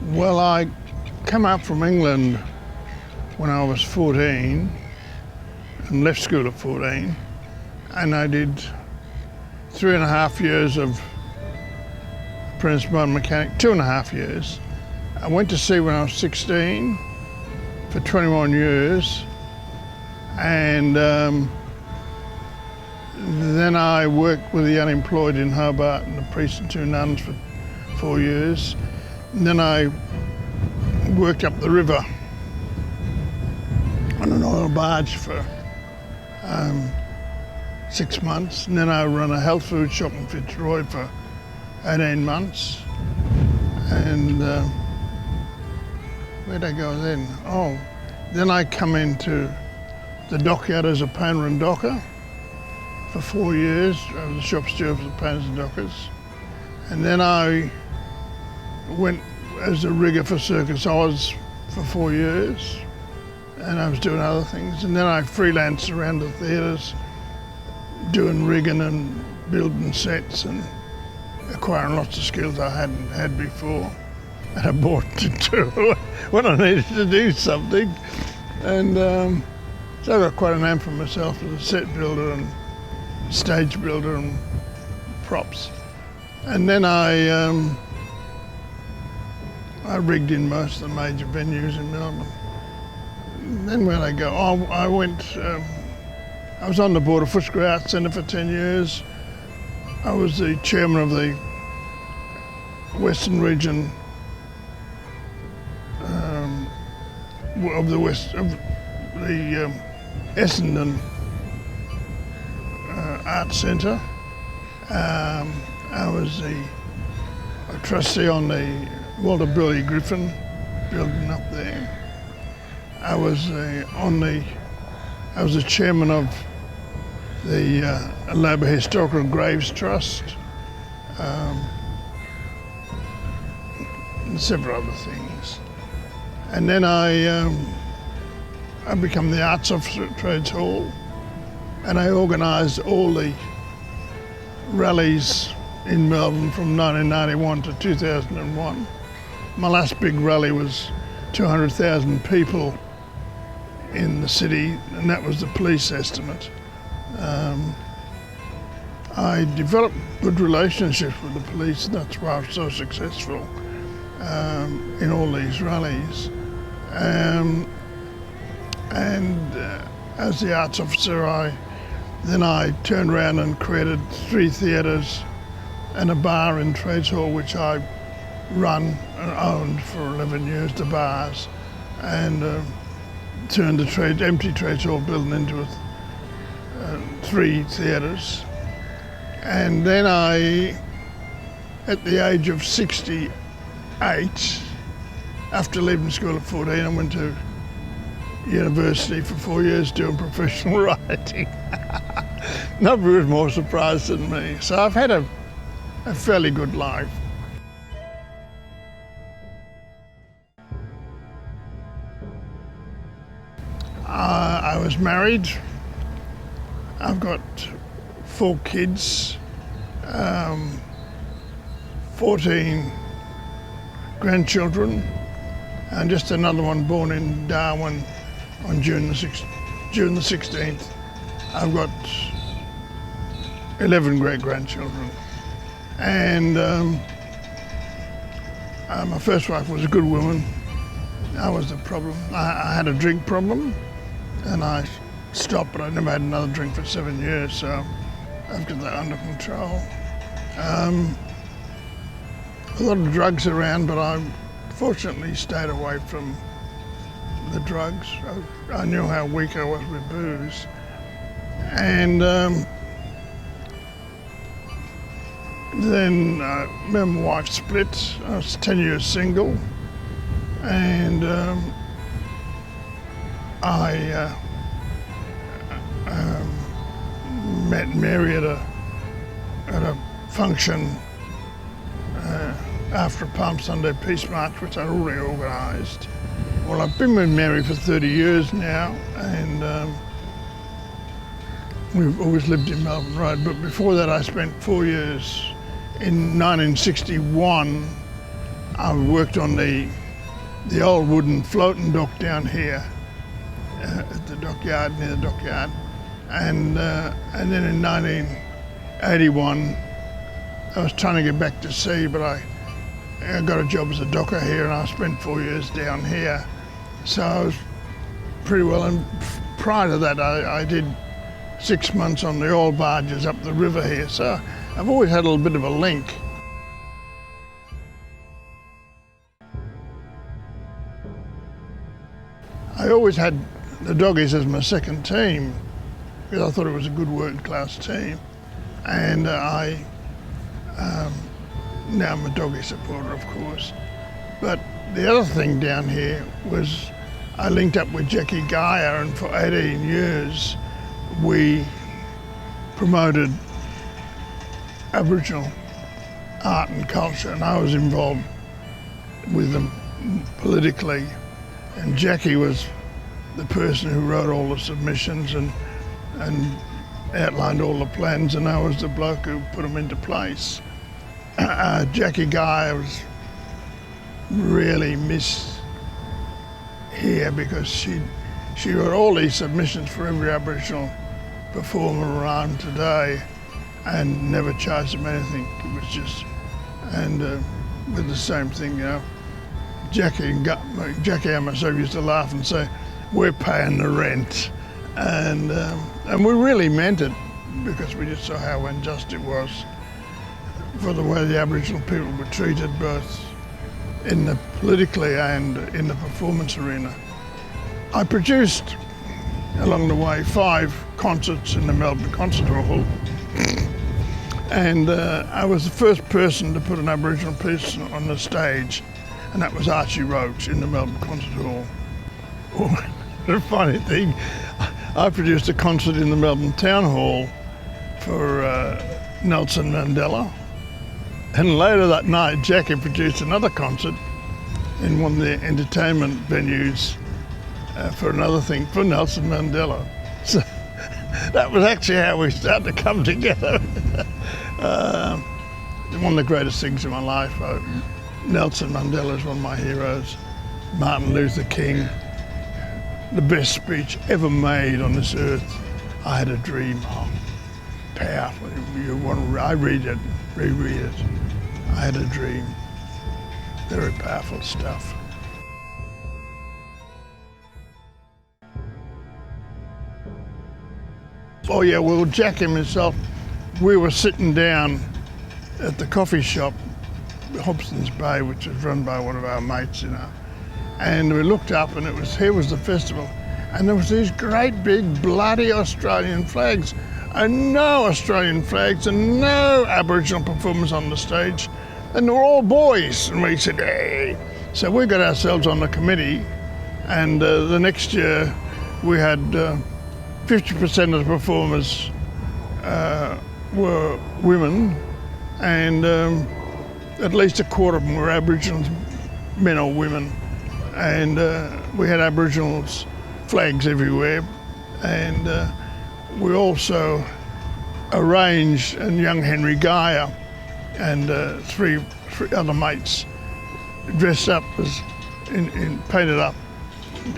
Well, I came up from England when I was 14 and left school at 14, and I did 3.5 years of apprentice motor mechanic, 2.5 years. I went to sea when I was 16 for 21 years, and then I worked with the unemployed in Hobart and the priest and 2 nuns for 4 years. And then I worked up the river on an oil barge for 6 months. And then I ran a health food shop in Fitzroy for 18 months. And where'd I go then? Oh, then I come into the dockyard as a painter and docker for 4 years. I was a shop steward for the painters and dockers. And then I went as a rigger for Circus Oz for 4 years, and I was doing other things. And then I freelanced around the theatres, doing rigging and building sets and acquiring lots of skills I hadn't had before. And I bought to do when I needed to do something. And so I got quite a name for myself as a set builder and stage builder and props. And then I rigged in most of the major venues in Melbourne. And then where'd I go? Oh, I was on the board of Fitzroy Arts Centre for 10 years. I was the chairman of the Western region of the Essendon Arts Centre. I was a trustee on the Walter Burley Griffin building up there. I was the chairman of the Labor Historical Graves Trust, and several other things. And then I became the arts officer at Trades Hall, and I organised all the rallies in Melbourne from 1991 to 2001. My last big rally was 200,000 people in the city, and that was the police estimate. I developed good relationships with the police, and that's why I was so successful in all these rallies. As the arts officer, I turned around and created 3 theatres and a bar in Trades Hall, which I run and owned for 11 years, the bars, and turned the empty Trades Hall building into 3 theatres. And then at the age of 68, after leaving school at 14, I went to university for 4 years doing professional writing. Nobody was more surprised than me. So I've had a fairly good life. I was married. I've got 4 kids, 14 grandchildren, and just another one born in Darwin on June the 16th. I've got 11 great-grandchildren. And my first wife was a good woman. I was the problem. I had a drink problem, and I stopped, but I never had another drink for 7 years, so I've got that under control. A lot of drugs around, but I fortunately stayed away from the drugs. I knew how weak I was with booze. And then me and my wife split. I was 10 years single, and I met Mary at a function after a Palm Sunday Peace March, which I'd already organised. Well, I've been with Mary for 30 years now, and we've always lived in Melbourne Road. But before that, I spent 4 years in 1961. I worked on the old wooden floating dock down here at the dockyard, near the dockyard. And then in 1981, I was trying to get back to sea, but I got a job as a docker here, and I spent 4 years down here. So I was pretty well, and prior to that I did 6 months on the oil barges up the river here. So I've always had a little bit of a link. I always had the doggies as my second team because I thought it was a good working class team, and now I'm a doggy supporter, of course. But the other thing down here was I linked up with Jackie Geyer, and for 18 years we promoted Aboriginal art and culture, and I was involved with them politically. And Jackie was the person who wrote all the submissions and outlined all the plans, and I was the bloke who put them into place. Jackie Geyer was really missed here because she wrote all these submissions for every Aboriginal performer around today and never charged them anything. It was just, and with the same thing, you know, Jackie and myself used to laugh and say, we're paying the rent. And we really meant it because we just saw how unjust it was for the way the Aboriginal people were treated, both in the politically and in the performance arena. I produced, along the way, 5 concerts in the Melbourne Concert Hall. And I was the first person to put an Aboriginal piece on the stage, and that was Archie Roach in the Melbourne Concert Hall. The funny thing, I produced a concert in the Melbourne Town Hall for Nelson Mandela, and later that night Jackie produced another concert in one of the entertainment venues for another thing for Nelson Mandela. So that was actually how we started to come together. One of the greatest things in my life. Nelson Mandela is one of my heroes. Martin Luther King, the best speech ever made on this earth. I had a dream. Oh, powerful. I read it, reread it. I had a dream. Very powerful stuff. Oh yeah, well, Jack and myself, we were sitting down at the coffee shop, Hobson's Bay, which was run by one of our mates, you know. And we looked up, and here was the festival, and there was these great big bloody Australian flags, and no Australian flags, and no Aboriginal performers on the stage, and they were all boys. And we said, hey. So we got ourselves on the committee, and the next year we had 50% of the performers were women, and at least a quarter of them were Aboriginals, men or women. And we had Aboriginals flags everywhere, and we also arranged, and young Henry Geyer and three other mates dressed up as painted up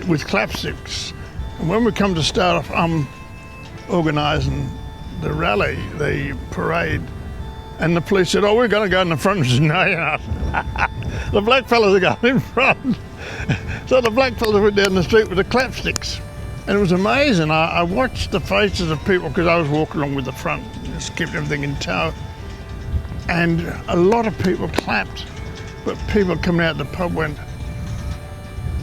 with clapsticks. And when we come to start off, I'm organising the rally, the parade, and the police said, oh, we're going to go in the front. I said, no, you're not. The black fellas are going in front. So the black fellas went down the street with the clapsticks. And it was amazing. I watched the faces of people, because I was walking along with the front, just kept everything in tow. And a lot of people clapped, but people coming out the pub went,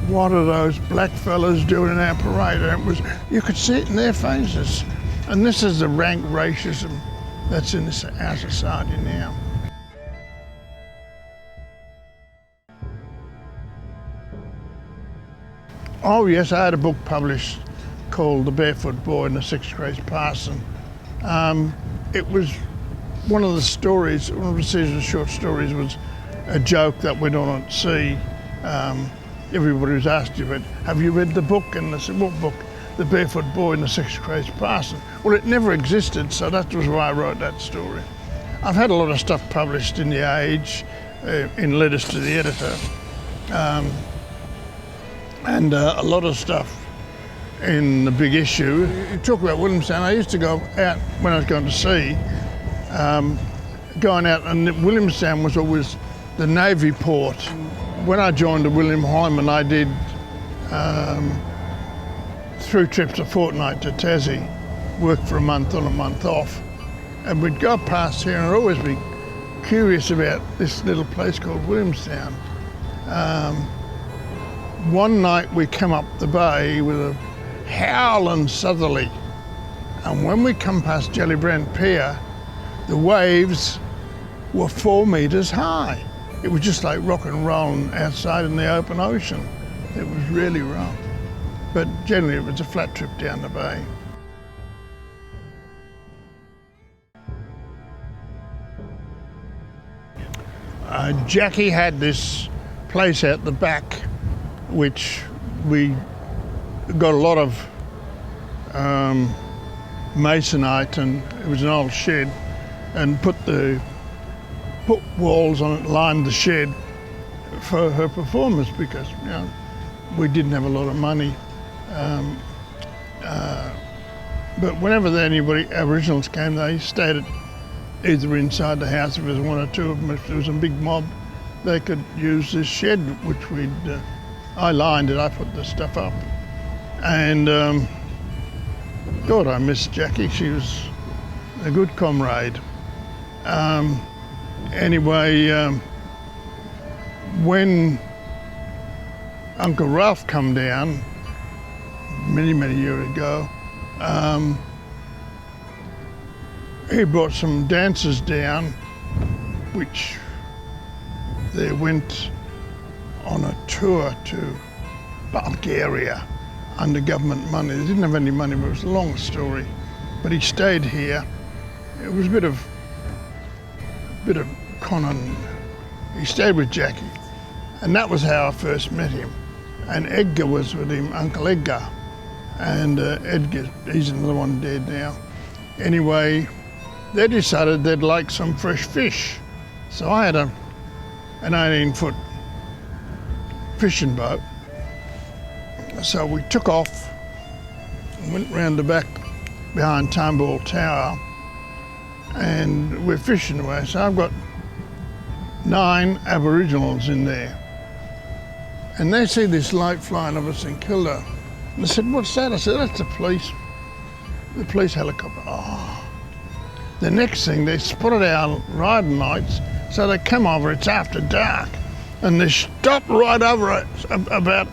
what are those black fellas doing in our parade? And it was, you could see it in their faces. And this is the rank racism that's in our society now. Oh yes, I had a book published called The Barefoot Boy and the Sex-Crazed Parson. It was one of the stories, one of the series of short stories was a joke that went on at sea. Everybody was asked you, have you read the book? And I said, what book? The Barefoot Boy and the Sex-Crazed Parson. Well, it never existed, so that was why I wrote that story. I've had a lot of stuff published in The Age, in letters to the editor, and a lot of stuff in the big issue. You talk about Williamstown. I used to go out when I was going to sea, going out, and Williamstown was always the Navy port. When I joined the William Hyman, I did 3 trips a fortnight to Tassie, work for a month on, a month off, and we'd go past here and I'd always be curious about this little place called Williamstown. One night we come up the bay with a howling southerly, and when we come past Jellybrand Pier, the waves were 4 metres high. It was just like rock and rolling outside in the open ocean. It was really rough, but generally it was a flat trip down the bay. Jackie had this place out the back, which we got a lot of masonite, and it was an old shed, and put walls on it, lined the shed for her performance, because we didn't have a lot of money. But whenever anybody, Aboriginals came, they stayed at either inside the house, if there was 1 or 2 of them. If there was a big mob, they could use this shed, which I lined it, I put the stuff up. And God, I miss Jackie. She was a good comrade. Anyway, when Uncle Ralph come down many years ago, he brought some dancers down, which they went on a tour to Bulgaria under government money. They didn't have any money, but it was a long story. But he stayed here. It was a bit of con. He stayed with Jackie, and that was how I first met him. And Edgar was with him, Uncle Edgar. And Edgar, he's another one dead now. Anyway, they decided they'd like some fresh fish. So I had an 18-foot fishing boat. So we took off and went round the back behind Timeball Tower, and we're fishing away. So I've got 9 Aboriginals in there. And they see this light flying over St Kilda. And they said, "What's that?" I said, "That's the police helicopter." Oh. The next thing, they spotted our riding lights, so they come over, it's after dark, and they stopped right over us, about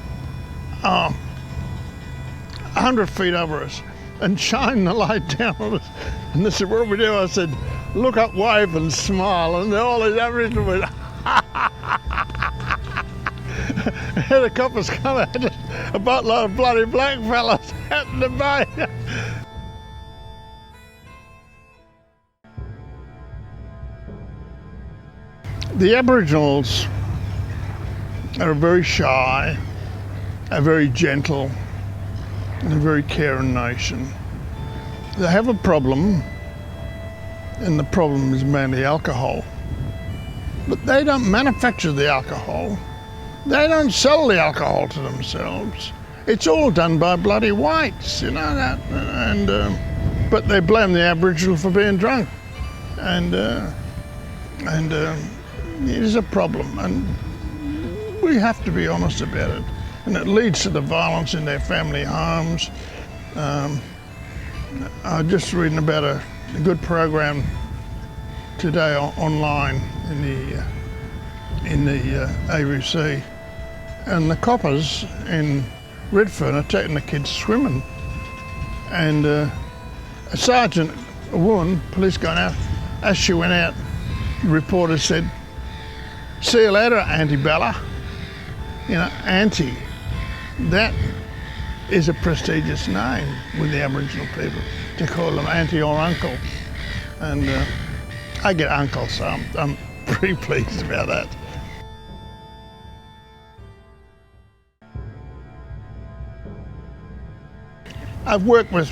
100 feet over us, and shined the light down on us. And they said, "What do we do?" I said, "Look up, wave and smile." And all these Aboriginals went, helicopters come out, a boatload of bloody black fellas out in the bay. The Aboriginals are a very shy, a very gentle, and a very caring nation. They have a problem, and the problem is mainly alcohol. But they don't manufacture the alcohol. They don't sell the alcohol to themselves. It's all done by bloody whites, that. But they blame the Aboriginal for being drunk, and it is a problem, and we have to be honest about it. And it leads to the violence in their family homes. I'm just reading about a good program today online in the ABC, and the coppers in Redfern are taking the kids swimming, and a sergeant, a woman, police going out, as she went out, the reporter said, "See you later, Auntie Bella." Auntie, that is a prestigious name with the Aboriginal people, to call them auntie or uncle. And I get uncle, so I'm pretty pleased about that. I've worked with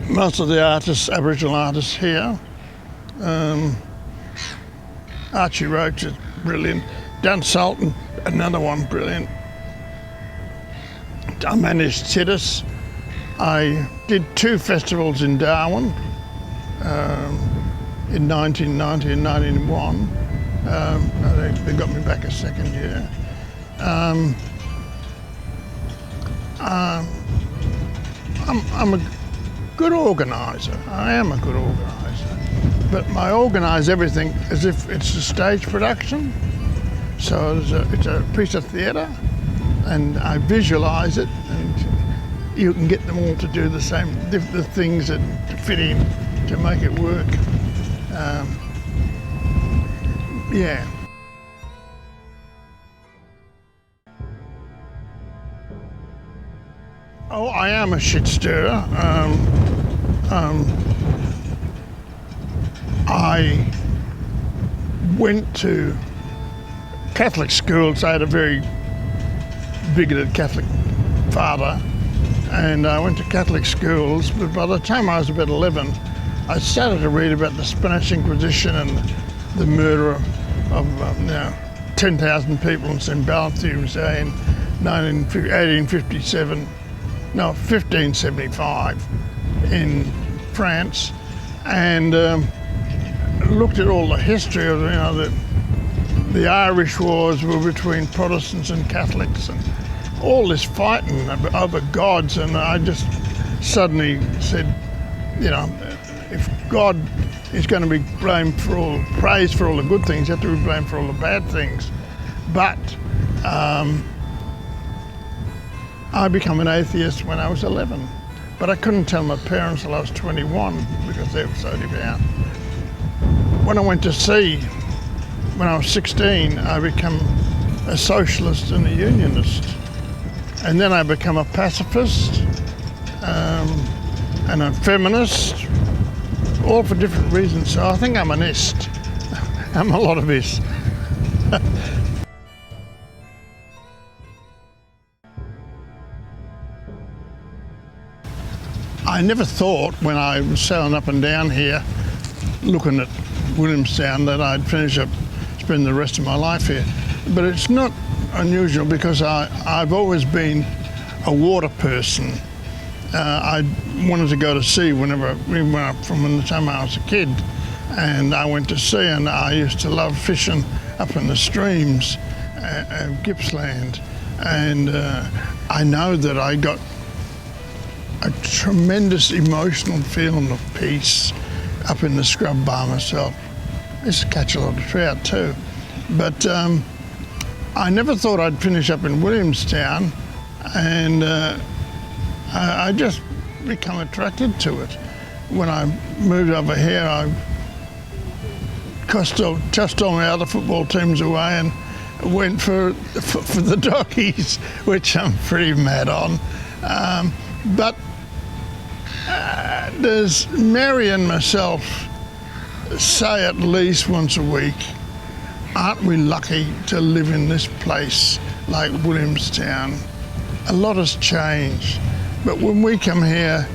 most of the artists, Aboriginal artists here. Archie Roach is brilliant. Dan Sultan, another one, brilliant. I managed Titus. I did 2 festivals in Darwin in 1990 and 1991. They got me back a second year. I'm a good organiser. I am a good organiser. But I organise everything as if it's a stage production. So it's a piece of theatre, and I visualise it, and you can get them all to do the things that fit in to make it work. Yeah. Oh, I am a shit stirrer. I went to Catholic schools. I had a very bigoted Catholic father, and I went to Catholic schools, but by the time I was about 11, I started to read about the Spanish Inquisition and the murder of 10,000 people in St. Bartholomew's Day in 1575 in France, and looked at all the history of the Irish Wars were between Protestants and Catholics, and all this fighting over gods, and I just suddenly said, if God is going to be praised for all the good things, you have to be blamed for all the bad things. But I became an atheist when I was 11, but I couldn't tell my parents till I was 21 because they were so devout. When I went to sea, when I was 16, I became a socialist and a unionist. And then I became a pacifist and a feminist, all for different reasons. So I think I'm an ist. I'm a lot of ist. I never thought when I was sailing up and down here, looking at Williamstown, that I'd spend the rest of my life here. But it's not unusual because I've always been a water person. I wanted to go to sea from the time I was a kid, and I went to sea, and I used to love fishing up in the streams of Gippsland, and I know that I got a tremendous emotional feeling of peace up in the scrub by myself. I used to catch a lot of trout too, but I never thought I'd finish up in Williamstown, and I just become attracted to it. When I moved over here, I tossed all my other football teams away and went for the Dockies, which I'm pretty mad on. But there's Mary and myself say at least once a week, aren't we lucky to live in this place like Williamstown? A lot has changed, but when we come here,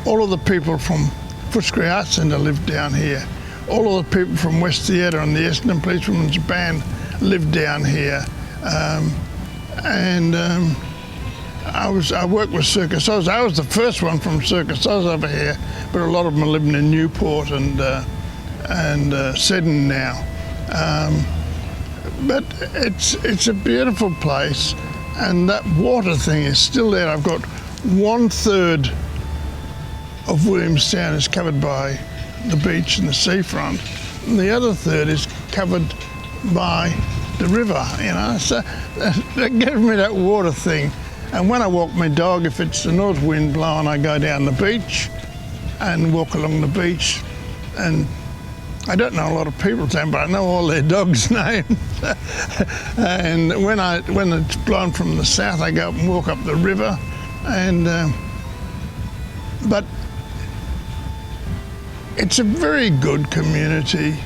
all of the people from Fitzroy Arts Centre live down here. All of the people from West Theatre and the Essendon Policewomen's Band live down here. I worked with Circus. I was the first one from Circus over here, but a lot of them are living in Newport and Seddon now. But it's a beautiful place, and that water thing is still there. I've got 1/3 of Williamstown is covered by the beach and the seafront, and the other third is covered by the river, So that gives me that water thing. And when I walk my dog, if it's the north wind blowing, I go down the beach and walk along the beach. And I don't know a lot of people's names, but I know all their dogs' names. And when it's blowing from the south, I go up and walk up the river. And but it's a very good community.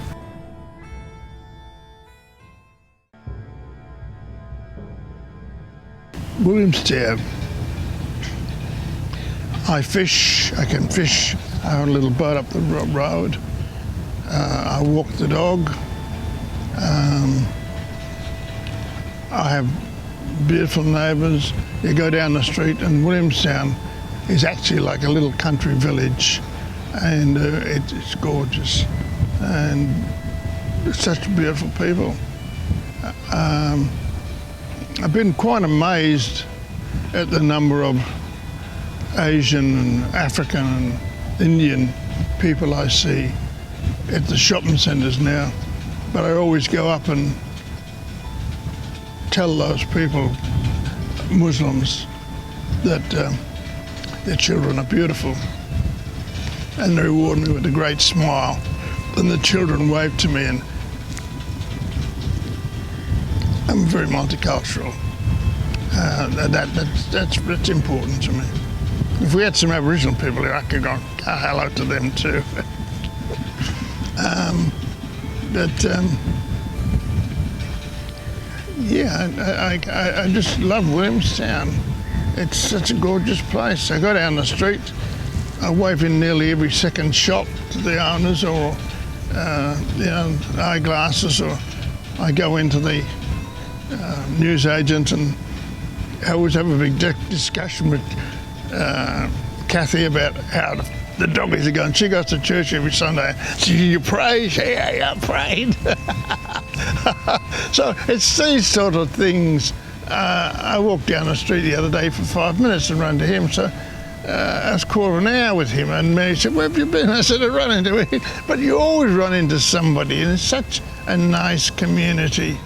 Williamstown. I fish. I can fish. I have a little boat up the road. I walk the dog. I have beautiful neighbours. You go down the street and Williamstown is actually like a little country village, and it's gorgeous and such beautiful people. I've been quite amazed at the number of Asian and African and Indian people I see at the shopping centres now, but I always go up and tell those people, Muslims, that their children are beautiful, and they reward me with a great smile, and the children wave to me, and I'm very multicultural. That's important to me. If we had some Aboriginal people here, I could go hello to them too. Yeah, I just love Williamstown. It's such a gorgeous place. I go down the street, I wave in nearly every second shop to the owners, or eyeglasses, or I go into the newsagent, and I always have a big discussion with Kathy about how the doggies are going. She goes to church every Sunday. She says, "You pray?" Yeah, I prayed. So it's these sort of things. I walked down the street the other day for 5 minutes and ran to him. So I was quarter of an hour with him, and he said, "Where have you been?" I said, "I run into him." But you always run into somebody, and it's such a nice community.